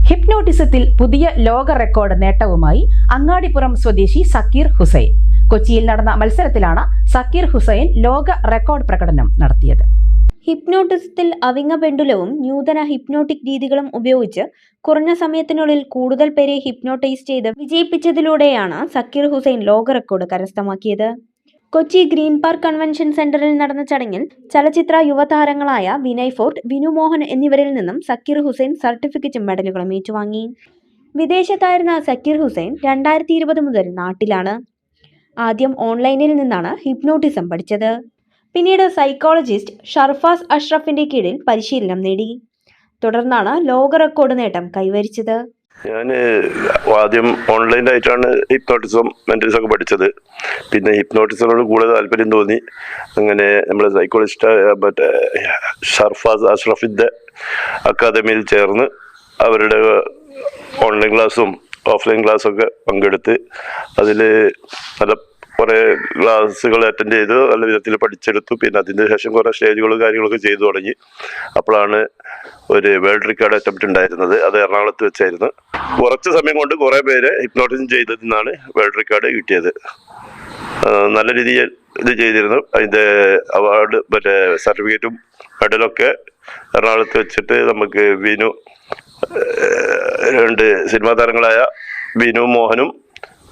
ഹിപ്നോട്ടിസത്തിൽ പുതിയ ലോക റെക്കോർഡ് നേട്ടവുമായി അങ്ങാടിപ്പുറം സ്വദേശി സക്കീർ ഹുസൈൻ. കൊച്ചിയിൽ നടന്ന മത്സരത്തിലാണ് സക്കീർ ഹുസൈൻ ലോക റെക്കോർഡ് പ്രകടനം നടത്തിയത്. ഹിപ്നോട്ടിസത്തിൽ അവിങ്ങ പെൻഡുലവും നൂതന ഹിപ്നോട്ടിക് രീതികളും ഉപയോഗിച്ച് കുറഞ്ഞ സമയത്തിനുള്ളിൽ കൂടുതൽ പേരെ ഹിപ്നോട്ടൈസ് ചെയ്ത് വിജയിപ്പിച്ചതിലൂടെയാണ് സക്കീർ ഹുസൈൻ ലോക റെക്കോർഡ് കരസ്ഥമാക്കിയത്. കൊച്ചി ഗ്രീൻ പാർക്ക് കൺവെൻഷൻ സെന്ററിൽ നടന്ന ചടങ്ങിൽ ചലച്ചിത്ര യുവതാരങ്ങളായ വിനയ് ഫോർട്ട്, വിനു മോഹൻ എന്നിവരിൽ നിന്നും സക്കീർ ഹുസൈൻ സർട്ടിഫിക്കറ്റും മെഡലുകളും ഏറ്റുവാങ്ങി. വിദേശത്തായിരുന്ന സക്കീർ ഹുസൈൻ 2020 മുതൽ നാട്ടിലാണ്. ആദ്യം ഓൺലൈനിൽ നിന്നാണ് ഹിപ്നോട്ടിസം പഠിച്ചത്. പിന്നീട് സൈക്കോളജിസ്റ്റ് ഷർഫാസ് അഷ്റഫിന്റെ കീഴിൽ പരിശീലനം നേടി. തുടർന്നാണ് ലോക റെക്കോർഡ് നേട്ടം കൈവരിച്ചത്. ഞാൻ ആദ്യം ഓൺലൈനായിട്ടാണ് ഹിപ്നോട്ടിസം മെന്റലിസം ഒക്കെ പഠിച്ചത്. പിന്നെ ഹിപ്നോട്ടിസത്തിനോട് കൂടുതൽ താല്പര്യം തോന്നി. അങ്ങനെ നമ്മുടെ സൈക്കോളജിസ്റ്റ് മറ്റേ ഷർഫാസ് അഷ്റഫിന്റെ അക്കാദമിയിൽ ചേർന്ന് അവരുടെ ഓൺലൈൻ ക്ലാസ്സും ഓഫ്ലൈൻ ക്ലാസ്സൊക്കെ പങ്കെടുത്ത് അതിൽ നല്ല കുറേ ക്ലാസ്സുകൾ അറ്റൻഡ് ചെയ്ത് നല്ല വിധത്തിൽ പഠിച്ചെടുത്തു. പിന്നെ അതിന് ശേഷം കുറേ സ്റ്റേജുകളും കാര്യങ്ങളൊക്കെ ചെയ്തു തുടങ്ങി. അപ്പോഴാണ് ഒരു വേൾഡ് റെക്കോർഡ് അറ്റംപ്റ്റ് ഉണ്ടായിരുന്നത്. അത് എറണാകുളത്ത് വെച്ചായിരുന്നു. കുറച്ച് സമയം കൊണ്ട് കുറേ പേര് ഹിപ്നോട്ടിസം ചെയ്തതിൽ നിന്നാണ് വേൾഡ് റെക്കോർഡ് കിട്ടിയത്. നല്ല രീതിയിൽ ഇത് ചെയ്തിരുന്നു. അതിൻ്റെ അവാർഡ് മറ്റേ സർട്ടിഫിക്കറ്റും മെഡലൊക്കെ എറണാകുളത്ത് വെച്ചിട്ട് നമുക്ക് രണ്ട് സിനിമാ താരങ്ങളായ വിനു മോഹനും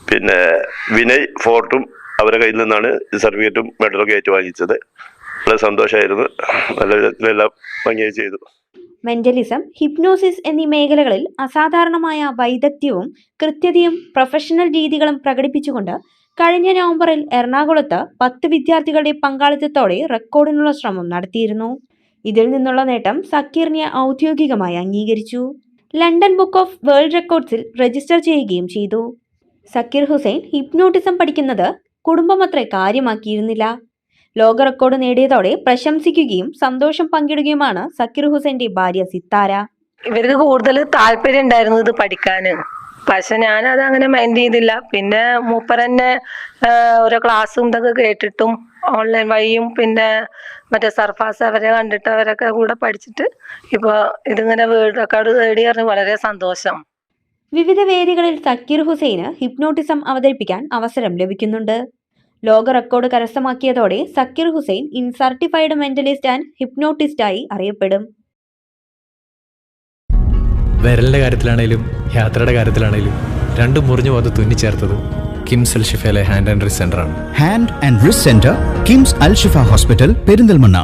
പിന്നെ വിനയ് ഫോർട്ടും അവരുടെ കയ്യിൽ നിന്നാണ് സർട്ടിഫിക്കറ്റും മെഡലൊക്കെ ഏറ്റുവാങ്ങിച്ചത്. വളരെ സന്തോഷമായിരുന്നു. നല്ല വിധത്തിലെല്ലാം ഭംഗിയായി ചെയ്തു. മെന്റലിസം, ഹിപ്നോസിസ് എന്നീ മേഖലകളിൽ അസാധാരണമായ വൈദഗ്ധ്യവും കൃത്യതയും പ്രൊഫഷണൽ രീതികളും പ്രകടിപ്പിച്ചുകൊണ്ട് കഴിഞ്ഞ നവംബറിൽ എറണാകുളത്ത് 10 വിദ്യാർത്ഥികളുടെ പങ്കാളിത്തത്തോടെ റെക്കോർഡിനുള്ള ശ്രമം നടത്തിയിരുന്നു. ഇതിൽ നിന്നുള്ള നേട്ടം സക്കീറിനെ ഔദ്യോഗികമായി അംഗീകരിച്ചു. ലണ്ടൻ ബുക്ക് ഓഫ് വേൾഡ് റെക്കോർഡ്സിൽ രജിസ്റ്റർ ചെയ്യുകയും ചെയ്തു. സക്കീർ ഹുസൈൻ ഹിപ്നോട്ടിസം പഠിക്കുന്നത് കുടുംബമത്ര കാര്യമാക്കിയിരുന്നില്ല. ലോക റെക്കോർഡ് നേടിയതോടെ പ്രശംസിക്കുകയും സന്തോഷം പങ്കിടുകയുമാണ് സക്കീർ ഹുസൈന്റെ ഭാര്യ സിത്താര. ഇവർക്ക് കൂടുതൽ താല്പര്യം ഉണ്ടായിരുന്നു ഇത് പഠിക്കാന്. പക്ഷെ ഞാനത് അങ്ങനെ മൈൻഡ് ചെയ്തില്ല. പിന്നെ മൂപ്പരന്നെ ഓരോ ക്ലാസ്സും ഇതൊക്കെ കേട്ടിട്ടും ഓൺലൈൻ വഴിയും പിന്നെ മറ്റേ സർഫാസ് അവരെ കണ്ടിട്ട് അവരൊക്കെ കൂടെ പഠിച്ചിട്ട് ഇപ്പോൾ ഇതിങ്ങനെ വേൾഡ് റെക്കോർഡ് നേടി പറഞ്ഞ് വളരെ സന്തോഷം. വിവിധ വേദികളിൽ സക്കീർ ഹുസൈന് ഹിപ്നോട്ടിസം അവതരിപ്പിക്കാൻ അവസരം ലഭിക്കുന്നുണ്ട്. ലോക റെക്കോർഡ് കരസ്ഥമാക്കിയതോടെ Zakir Hussain in certified mentalist and ഹിപ്നോട്ടിസ്റ്റായി അറിയപ്പെടും. വിരലിന്റെ കാര്യത്തിലാണേലും യാത്രയുടെ കാര്യത്തിലാണേലും രണ്ടും മുറിഞ്ഞു പോകാതെ തുന്നിച്ചേർത്തത് കിംസ് അൽ ഷിഫയിലെ ഹാൻഡ് ആൻഡ് റിസ്റ്റ് സെന്ററാണ്. Hand and wrist centre, KIMS Al Shifa hospital, Perinthalmanna.